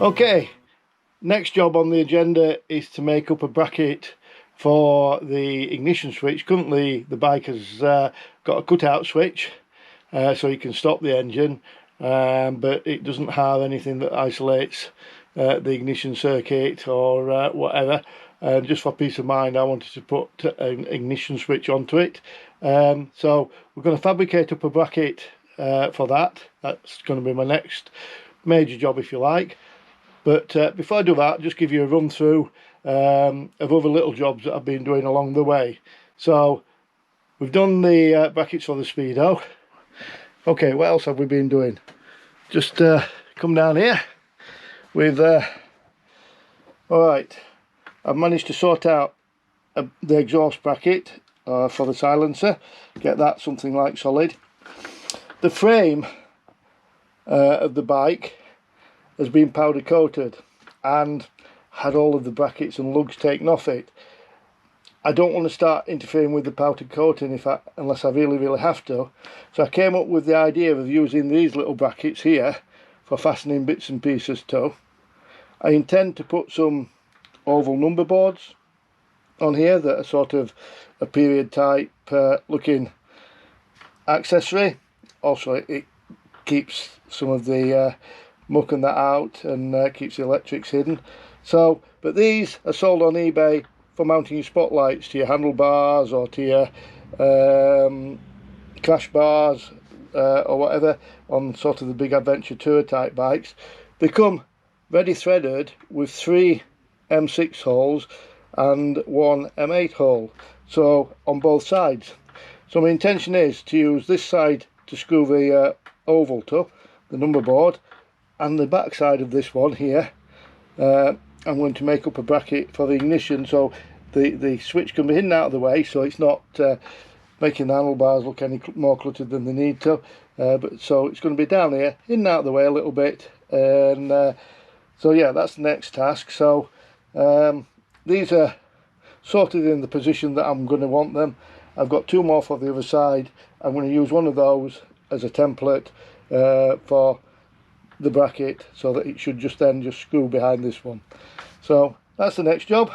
Okay, next job on the agenda is to make up a bracket for the ignition switch. Currently the bike has got a cutout switch so you can stop the engine, but it doesn't have anything that isolates the ignition circuit or whatever. Just for peace of mind, I wanted to put an ignition switch onto it. So we're going to fabricate up a bracket for that. That's going to be my next major job, if you like. But before I do that, just give you a run through of other little jobs that I've been doing along the way. So we've done the brackets for the Speedo. Okay, what else have we been doing? Just come down here with alright, I've managed to sort out the exhaust bracket for the silencer, get that something like solid. The frame of the bike has been powder coated and had all of the brackets and lugs taken off it. I don't want to start interfering with the powder coating unless I really have to. So I came up with the idea of using these little brackets here for fastening bits and pieces to. I intend to put some oval number boards on here that are sort of a period type looking accessory. Also it keeps some of the muck and that out and keeps the electrics hidden. So, but these are sold on eBay for mounting your spotlights to your handlebars or to your crash bars or whatever on sort of the big adventure tour type bikes. They come ready threaded with 3 M6 holes and 1 M8 hole, so on both sides. So my intention is to use this side to screw the oval to, the number board, and the back side of this one here I'm going to make up a bracket for the ignition, so the switch can be hidden out of the way, so it's not making the handlebars look any more cluttered than they need to. But so it's going to be down here, hidden out of the way a little bit, and so yeah, that's the next task. So these are sorted in the position that I'm going to want them. I've got 2 more for the other side. I'm going to use one of those as a template for the bracket, so that it should just screw behind this one. So that's the next job.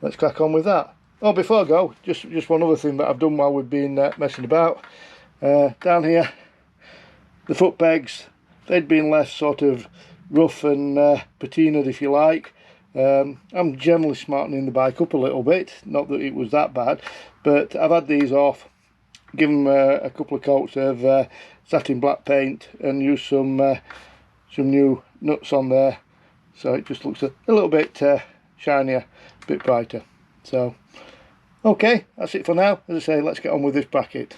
Let's crack on with that. Oh, before I go, just one other thing that I've done while we've been messing about. Down here, the foot pegs, they'd been left sort of rough and patinaed, if you like. I'm generally smartening the bike up a little bit, not that it was that bad, but I've had these off, given them a couple of coats of satin black paint and used some new nuts on there, so it just looks a little bit shinier, a bit brighter. So okay, that's it for now. As I say, let's get on with this bracket.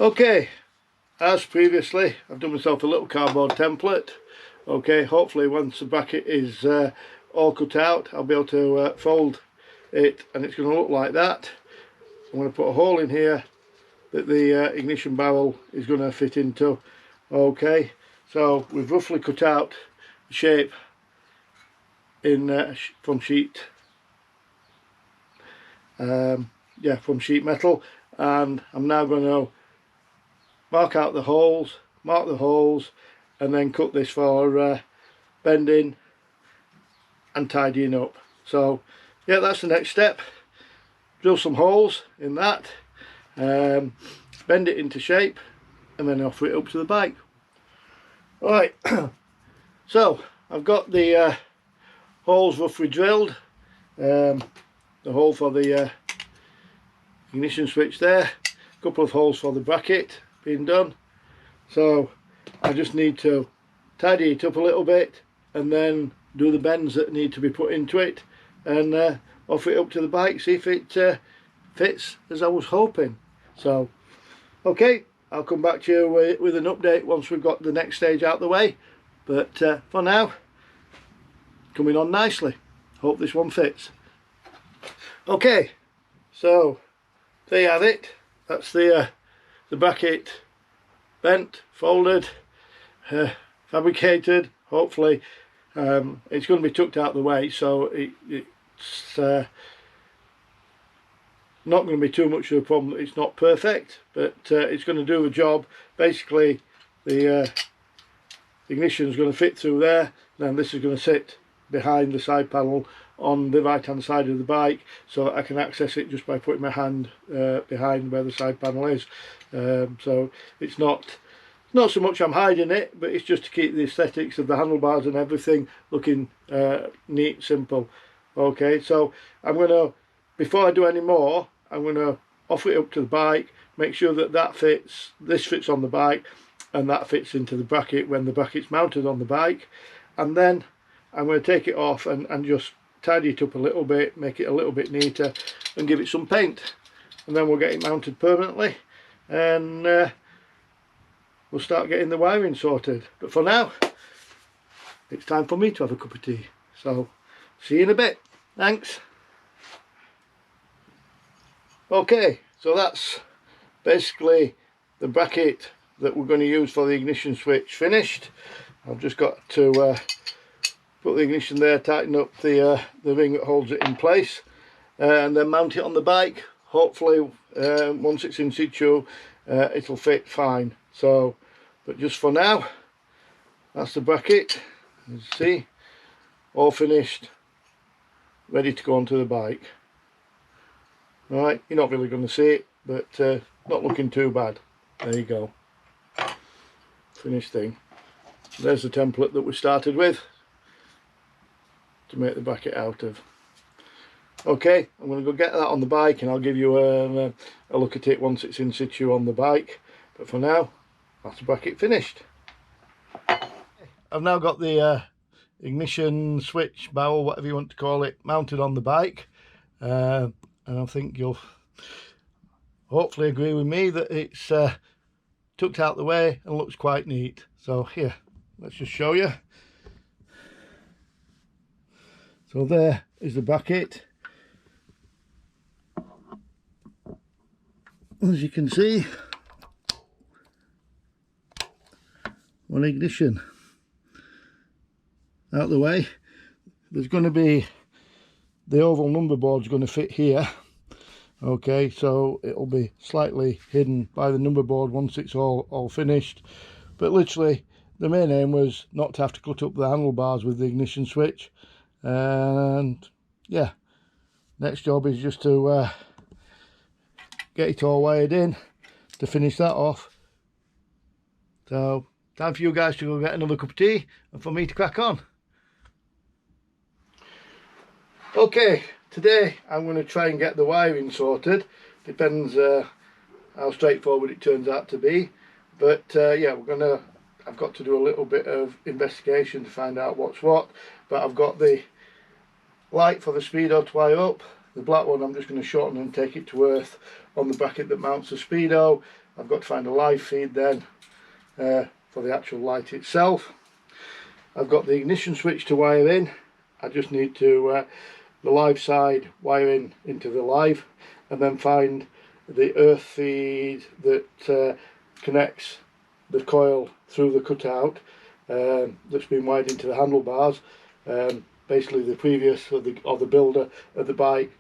Okay, as previously, I've done myself a little cardboard template. Okay, hopefully once the bracket is all cut out, I'll be able to fold it and it's going to look like that. I'm going to put a hole in here that the ignition barrel is going to fit into. Okay, so we've roughly cut out the shape in from sheet from sheet metal, and I'm now going to mark the holes and then cut this for bending and tidying up. So yeah, that's the next step. Drill some holes in that, bend it into shape, and then offer it up to the bike. Right, so I've got the holes roughly drilled, the hole for the ignition switch there, a couple of holes for the bracket being done. So I just need to tidy it up a little bit and then do the bends that need to be put into it, and offer it up to the bike, see if it fits as I was hoping. So okay, I'll come back to you with an update once we've got the next stage out the way, but for now, coming on nicely. Hope this one fits. Okay, so there you have it. That's the bracket bent, folded, fabricated. Hopefully it's going to be tucked out the way, so it's not going to be too much of a problem. It's not perfect, but it's going to do the job. Basically the ignition is going to fit through there. Then this is going to sit behind the side panel on the right hand side of the bike, so I can access it just by putting my hand behind where the side panel is. So it's not so much I'm hiding it, but it's just to keep the aesthetics of the handlebars and everything looking neat, simple. Okay, so I'm going to, before I do any more, I'm going to offer it up to the bike, make sure that that fits, this fits on the bike, and that fits into the bracket when the bracket's mounted on the bike. And then I'm going to take it off and just tidy it up a little bit, make it a little bit neater, and give it some paint. And then we'll get it mounted permanently, and we'll start getting the wiring sorted. But for now, it's time for me to have a cup of tea. So, see you in a bit. Thanks. Okay, so that's basically the bracket that we're going to use for the ignition switch finished. I've just got to put the ignition there, tighten up the ring that holds it in place, and then mount it on the bike. Hopefully once it's in situ it'll fit fine. So, but just for now, that's the bracket. As you see, all finished, ready to go onto the bike. Right, you're not really going to see it, but not looking too bad. There you go, finished thing. There's the template that we started with to make the bracket out of. Okay, I'm going to go get that on the bike, and I'll give you a look at it once it's in situ on the bike. But for now, that's the bracket finished. I've now got the ignition switch, barrel, whatever you want to call it, mounted on the bike, and I think you'll hopefully agree with me that it's tucked out the way and looks quite neat. So here, let's just show you. So there is the bracket. As you can see, one ignition out the way. There's going to be the oval number board's going to fit here. Okay, so it'll be slightly hidden by the number board once it's all finished. But literally, the main aim was not to have to cut up the handlebars with the ignition switch. And yeah, next job is just to get it all wired in to finish that off. So time for you guys to go get another cup of tea and for me to crack on. Okay, today I'm going to try and get the wiring sorted. Depends how straightforward it turns out to be, but yeah, I've got to do a little bit of investigation to find out what's what. But I've got the light for the speedo to wire up. The black one I'm just going to shorten and take it to earth on the bracket that mounts the speedo. I've got to find a live feed then for the actual light itself. I've got the ignition switch to wire in. I just need to the live side wire into the live, and then find the earth feed that connects the coil through the cutout that's been wired into the handlebars. Basically the previous or the builder of the bike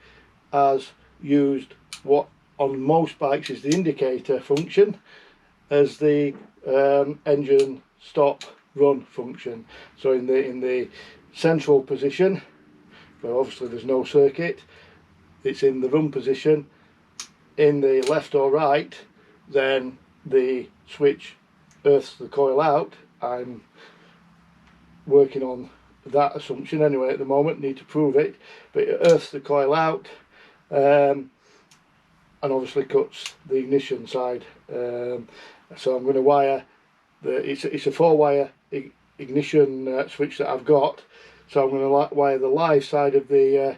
has used what on most bikes is the indicator function as the engine stop run function. So in the central position, where obviously there's no circuit, it's in the run position. In the left or right, then the switch earths the coil out. I'm working on that assumption anyway at the moment, need to prove it, but it earths the coil out and obviously cuts the ignition side. So I'm going to wire it's a 4-wire ignition switch that I've got, so I'm going to wire the live side of the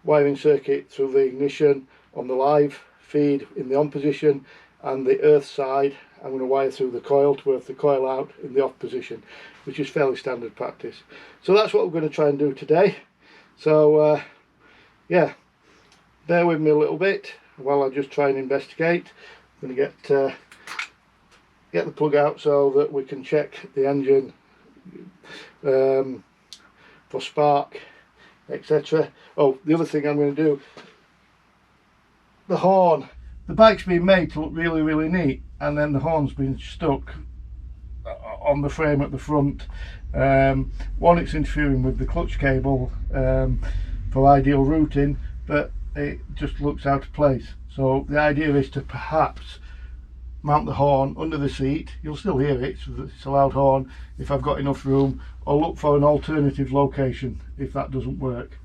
wiring circuit through the ignition on the live feed in the on position, and the earth side I'm going to wire through the coil to earth the coil out in the off position, which is fairly standard practice. So that's what we're going to try and do today. So yeah, bear with me a little bit while I just try and investigate. I'm going to get the plug out so that we can check the engine for spark, etc. Oh, the other thing I'm going to do, the horn. The bike's been made to look really, really neat, and then the horn's been stuck on the frame at the front. One, it's interfering with the clutch cable for ideal routing, but it just looks out of place. So the idea is to perhaps mount the horn under the seat. You'll still hear it, so it's a loud horn if I've got enough room, or look for an alternative location if that doesn't work.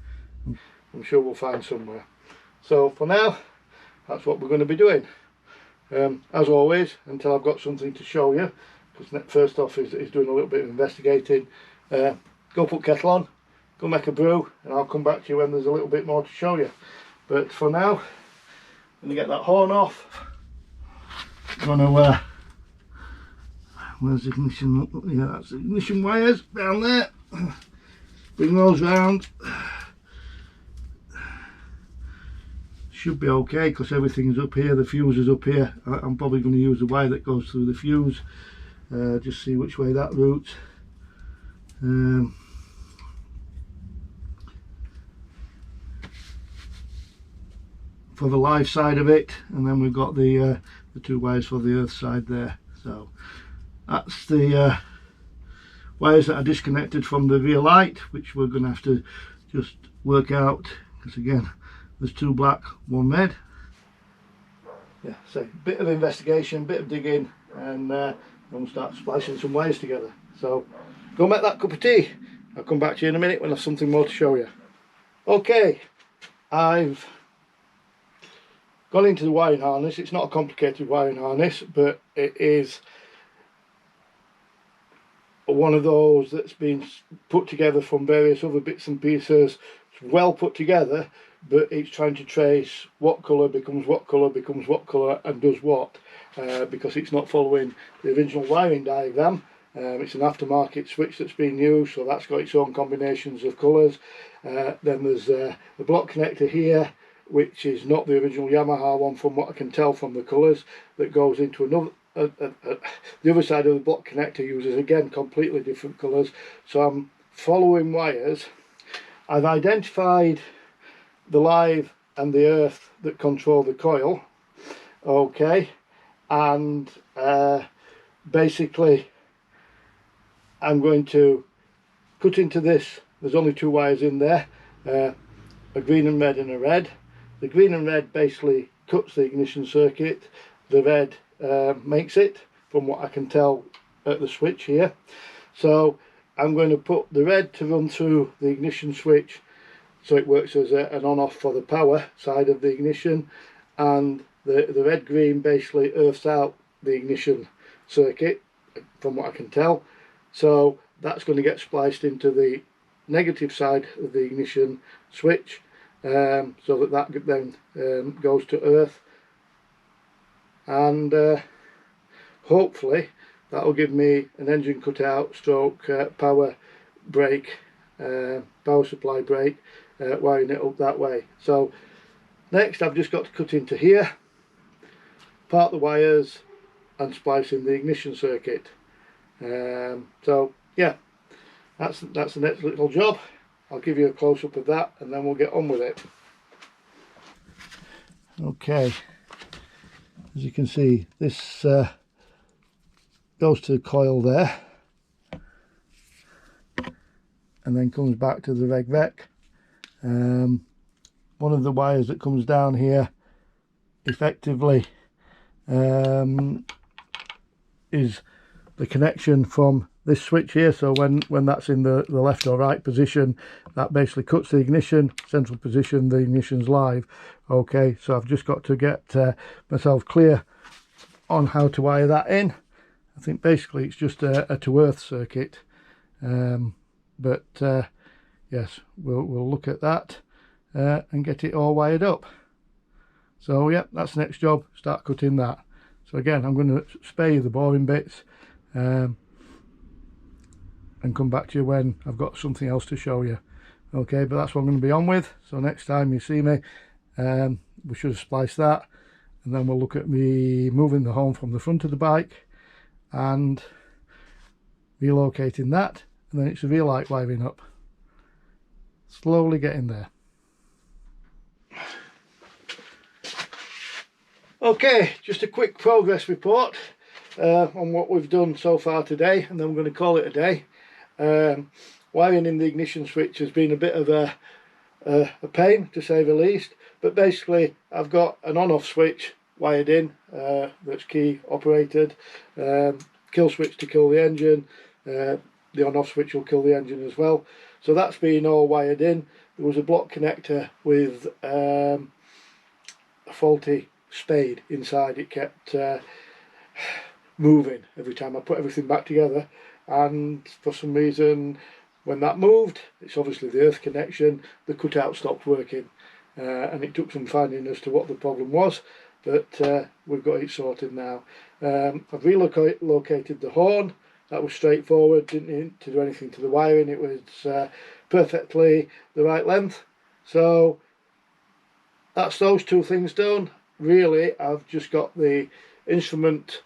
I'm sure we'll find somewhere. So for now, that's what we're going to be doing. As always, until I've got something to show you, because first off is doing a little bit of investigating. Go put kettle on, go make a brew, and I'll come back to you when there's a little bit more to show you. But for now, I'm going to get that horn off. I'm going to where's the ignition? Yeah, that's the ignition wires down there. Bring those round. Should be okay because everything's up here. The fuse is up here. I'm probably going to use the wire that goes through the fuse. Just see which way that routes. For the live side of it, and then we've got the 2 wires for the earth side there. So that's the wires that are disconnected from the rear light, which we're going to have to just work out, because again there's 2 black, 1 red. Yeah, so a bit of investigation, bit of digging, and we'll start splicing some wires together. So go make that cup of tea. I'll come back to you in a minute when I've something more to show you. Okay, I've gone into the wiring harness. It's not a complicated wiring harness, but it is one of those that's been put together from various other bits and pieces. It's well put together, but it's trying to trace what colour becomes what colour becomes what colour and does what, because it's not following the original wiring diagram. It's an aftermarket switch that's been used, so that's got its own combinations of colours. Then there's the block connector here, which is not the original Yamaha one from what I can tell from the colours, that goes into another. The other side of the block connector uses again completely different colours. So I'm following wires. I've identified the live and the earth that control the coil. Okay, and basically I'm going to cut into this. There's only 2 wires in there, a green and red and a red. The green and red basically cuts the ignition circuit. The red makes it, from what I can tell at the switch here. So I'm going to put the red to run through the ignition switch, so it works as an on-off for the power side of the ignition, and the red-green basically earths out the ignition circuit, from what I can tell. So that's going to get spliced into the negative side of the ignition switch, so that then goes to earth, and hopefully that will give me an engine cutout stroke power brake, power supply brake, wiring it up that way. So next I've just got to cut into here, part the wires and splice in the ignition circuit. So yeah, that's the next little job. I'll give you a close-up of that and then we'll get on with it. Okay, as you can see, this goes to the coil there and then comes back to the reg-vec. One of the wires that comes down here effectively is the connection from this switch here. So when that's in the left or right position, that basically cuts the ignition, central position, the ignition's live. Okay, so I've just got to get myself clear on how to wire that in. I think basically it's just a to earth circuit, but yes, we'll look at that and get it all wired up. So yeah, that's the next job, start cutting that. So again, I'm going to spare you the boring bits and come back to you when I've got something else to show you. Okay, but that's what I'm going to be on with. So next time you see me, we should have spliced that, and then we'll look at me moving the horn from the front of the bike and relocating that, and then it's a rear light wiring up. Slowly getting there. Okay, just a quick progress report. on what we've done so far today, and then we're going to call it a day. Wiring in the ignition switch has been a bit of a pain, to say the least, but basically I've got an on-off switch wired in that's key operated, kill switch to kill the engine, the on-off switch will kill the engine as well, so that's been all wired in. There was a block connector with a faulty spade inside. It kept moving every time I put everything back together, and for some reason when that moved, it's obviously the earth connection, the cutout stopped working, and it took some finding as to what the problem was, but we've got it sorted now. I've relocated the horn. That was straightforward, didn't need to do anything to the wiring. It was perfectly the right length. So that's those two things done. Really, I've just got the instrument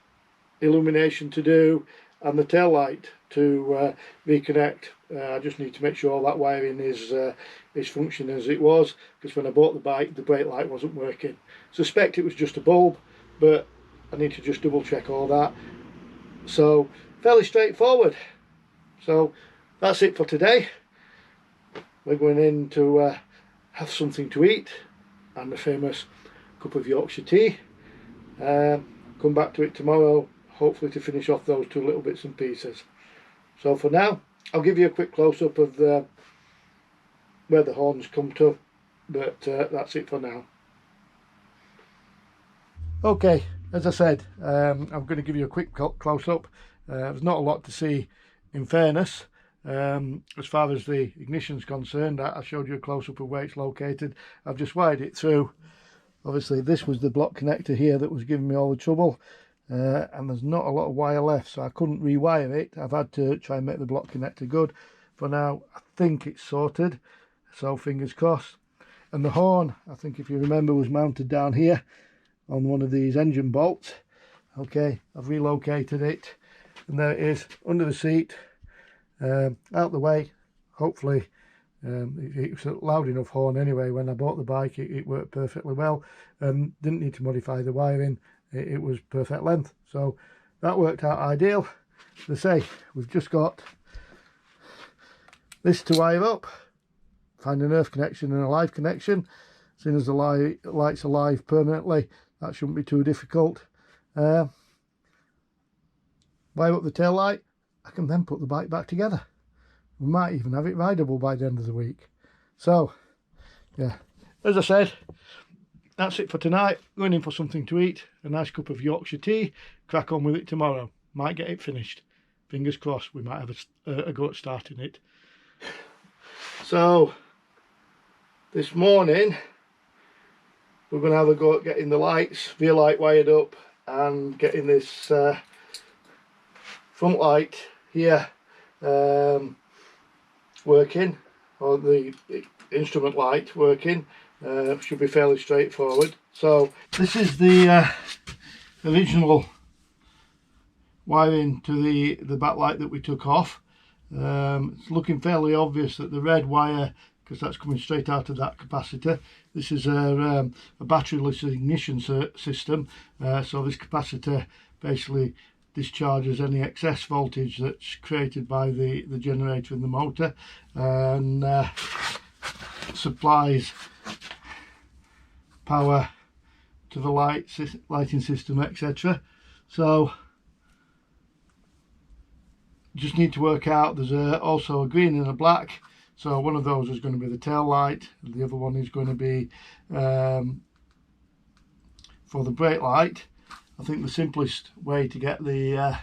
illumination to do and the tail light to reconnect. I just need to make sure all that wiring is functioning as it was, because when I bought the bike the brake light wasn't working. Suspect it was just a bulb, but I need to just double check all that. So fairly straightforward. So that's it for today. We're going in to have something to eat and the famous cup of Yorkshire tea. Come back to it tomorrow, hopefully to finish off those two little bits and pieces. So for now, I'll give you a quick close-up of where the horns come to, but that's it for now. Okay, as I said, I'm going to give you a quick close-up. There's not a lot to see, in fairness. As far as the ignition's concerned, I showed you a close-up of where it's located. I've just wired it through. Obviously this was the block connector here that was giving me all the trouble, and there's not a lot of wire left, so I couldn't rewire it. I've had to try and make the block connector good. For now I think it's sorted, so fingers crossed. And the horn, I think if you remember, was mounted down here on one of these engine bolts. Okay, I've relocated it, and there it is under the seat, out the way. Hopefully it was a loud enough horn anyway. When I bought the bike it worked perfectly well. Didn't need to modify the wiring, it was perfect length, so that worked out ideal. As I say, we've just got this to wire up, find an earth connection and a live connection. As soon as the light's alive permanently, that shouldn't be too difficult. Wire up the tail light. I can then put the bike back together. We might even have it rideable by the end of the week. So yeah, as I said, that's it for tonight. Going in for something to eat, a nice cup of Yorkshire tea, crack on with it tomorrow. Might get it finished, fingers crossed. We might have a go at starting it. So this morning we're going to have a go at getting the lights, rear light wired up, and getting this front light here working, or the instrument light working. Should be fairly straightforward. So this is the original wiring to the backlight that we took off. It's looking fairly obvious that the red wire, because that's coming straight out of that capacitor. This is a batteryless ignition system, so this capacitor basically discharges any excess voltage that's created by the generator in the motor, and supplies power to the lighting system, etc. So just need to work out, there's also a green and a black, so one of those is going to be the tail light, and the other one is going to be for the brake light. I think the simplest way to get the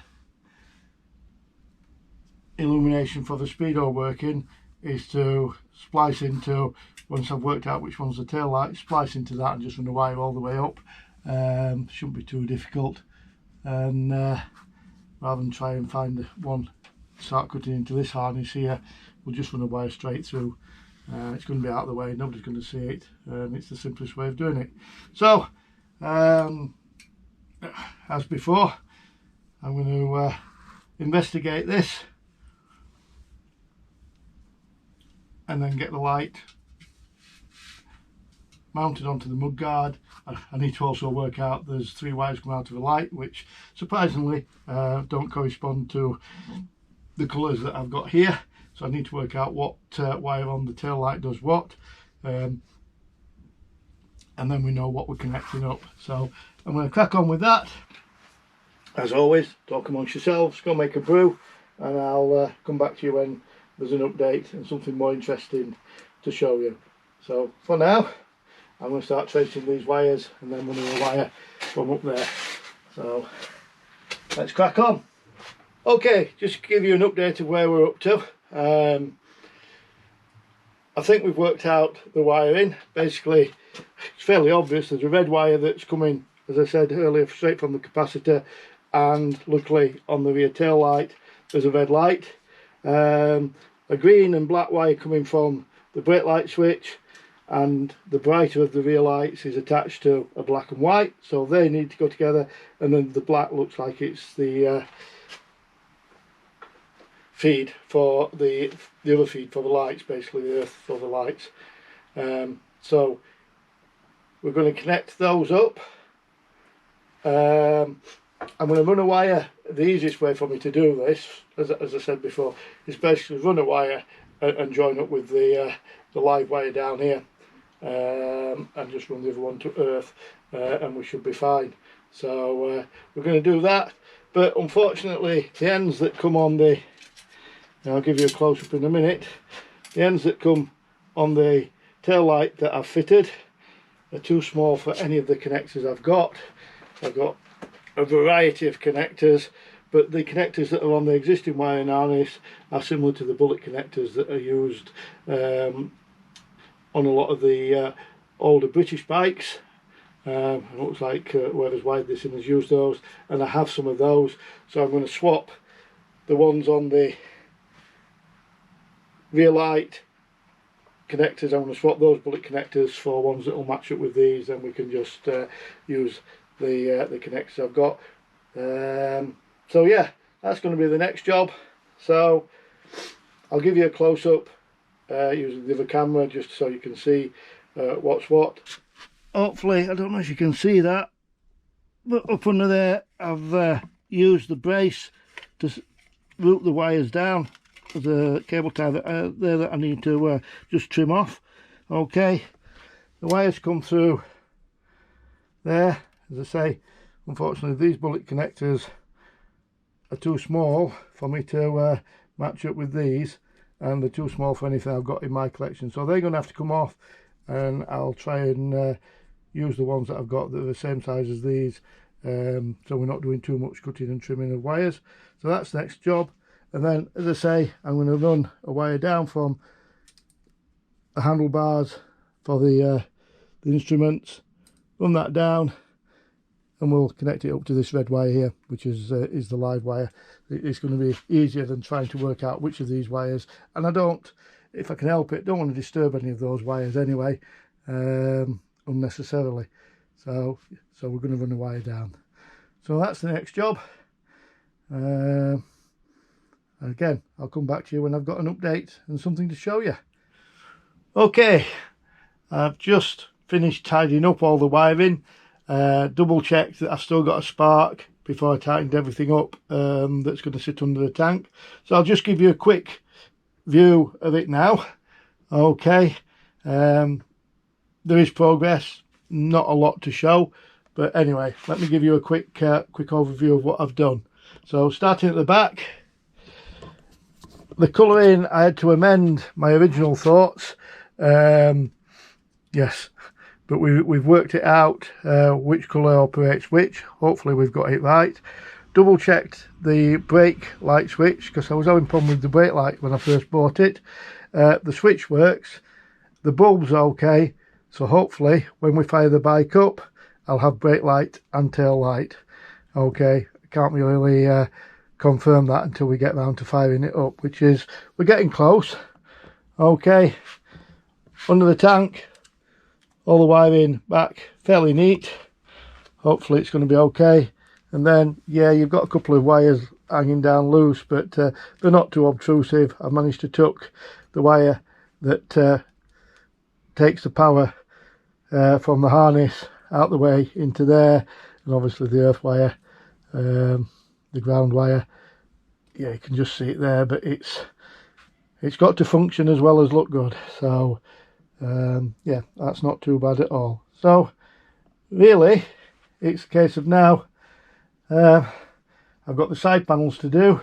illumination for the speedo working is to splice into, once I've worked out which one's the tail light, splice into that and just run the wire all the way up. Shouldn't be too difficult, and rather than try and find one, start cutting into this harness here, we'll just run a wire straight through. It's going to be out of the way, nobody's going to see it, and it's the simplest way of doing it. So as before, I'm going to investigate this and then get the light mounted onto the mudguard. I need to also work out, there's 3 wires coming out of the light, which surprisingly don't correspond to the colours that I've got here. So I need to work out what wire on the tail light does what. And then we know what we're connecting up. So I'm going to crack on with that. As always, talk amongst yourselves, go make a brew, and I'll come back to you when there's an update and something more interesting to show you. So for now, I'm going to start tracing these wires and then running a wire from up there. So let's crack on. Okay, just to give you an update of where we're up to. I think we've worked out the wiring. Basically, it's fairly obvious. There's a red wire that's coming, as I said earlier, straight from the capacitor, and luckily on the rear tail light there's a red light. A green and black wire coming from the brake light switch, and the brighter of the rear lights is attached to a black and white, so they need to go together. And then the black looks like it's the feed for the other feed for the lights, basically the earth for the lights. So we're going to connect those up. I'm going to run a wire. The easiest way for me to do this, as I said before, is basically run a wire and join up with the live wire down here, and just run the other one to earth, and we should be fine. So we're going to do that, but unfortunately the ends that come on the, I'll give you a close-up in a minute, the ends that come on the tail light that I've fitted are too small for any of the connectors I've got. I've got a variety of connectors, but the connectors that are on the existing wiring harness are similar to the bullet connectors that are used on a lot of the older British bikes. It looks like whoever's wired this in has used those, and I have some of those, so I'm going to swap the ones on the rear light connectors. I'm going to swap those bullet connectors for ones that will match up with these, and we can just use the connectors I've got. So yeah, that's going to be the next job. So I'll give you a close-up using the other camera just so you can see what's what. Hopefully, I don't know if you can see that, but up under there I've used the brace to route the wires down. There's a cable tie there that I need to just trim off. Okay, the wires come through there. As I say, unfortunately these bullet connectors are too small for me to match up with these, and they're too small for anything I've got in my collection, so they're going to have to come off, and I'll try and use the ones that I've got that are the same size as these, so we're not doing too much cutting and trimming of wires. So that's the next job. And then, as I say, I'm going to run a wire down from the handlebars for the instruments, run that down, and we'll connect it up to this red wire here, which is the live wire. It's going to be easier than trying to work out which of these wires, and I don't, if I can help it, don't want to disturb any of those wires anyway, unnecessarily. So we're going to run a wire down. So that's the next job. Again, I'll come back to you when I've got an update and something to show you. Okay, I've just finished tidying up all the wiring. Double checked that I've still got a spark before I tightened everything up that's going to sit under the tank. So I'll just give you a quick view of it now. Okay, there is progress, not a lot to show, but anyway, let me give you a quick overview of what I've done. So starting at the back, the colouring, I had to amend my original thoughts. Yes, but we've worked it out, which colour operates which. Hopefully we've got it right. Double checked the brake light switch, because I was having a problem with the brake light when I first bought it. The switch works, the bulb's okay, so hopefully when we fire the bike up I'll have brake light and tail light. Okay, I can't really confirm that until we get round to firing it up, which is, we're getting close. Okay, under the tank, all the wiring back fairly neat. Hopefully it's going to be okay. And then, yeah, you've got a couple of wires hanging down loose, but they're not too obtrusive. I've managed to tuck the wire that takes the power from the harness out the way into there, and obviously the earth wire, the ground wire. Yeah, you can just see it there, but it's got to function as well as look good. So yeah, that's not too bad at all. So really it's a case of now I've got the side panels to do,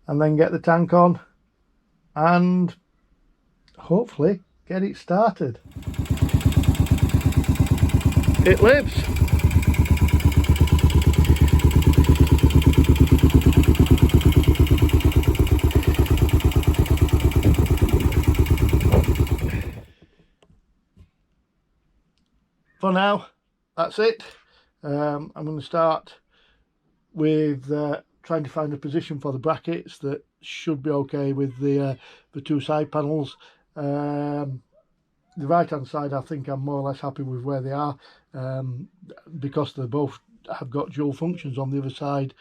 and then get the tank on and hopefully get it started. It lives. For now, that's it. I'm going to start with trying to find a position for the brackets that should be okay with the two side panels. The right hand side, I think I'm more or less happy with where they are, because they both have got dual functions. On the other side,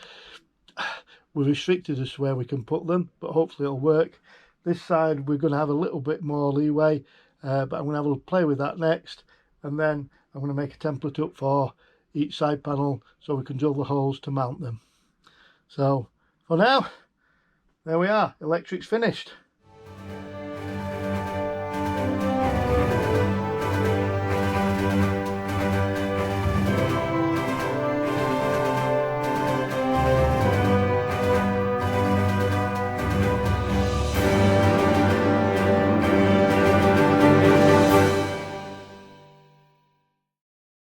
we're restricted as to where we can put them, but hopefully it'll work. This side we're going to have a little bit more leeway, but I'm going to have a play with that next, and then I'm going to make a template up for each side panel so we can drill the holes to mount them. So for now, there we are, electric's finished.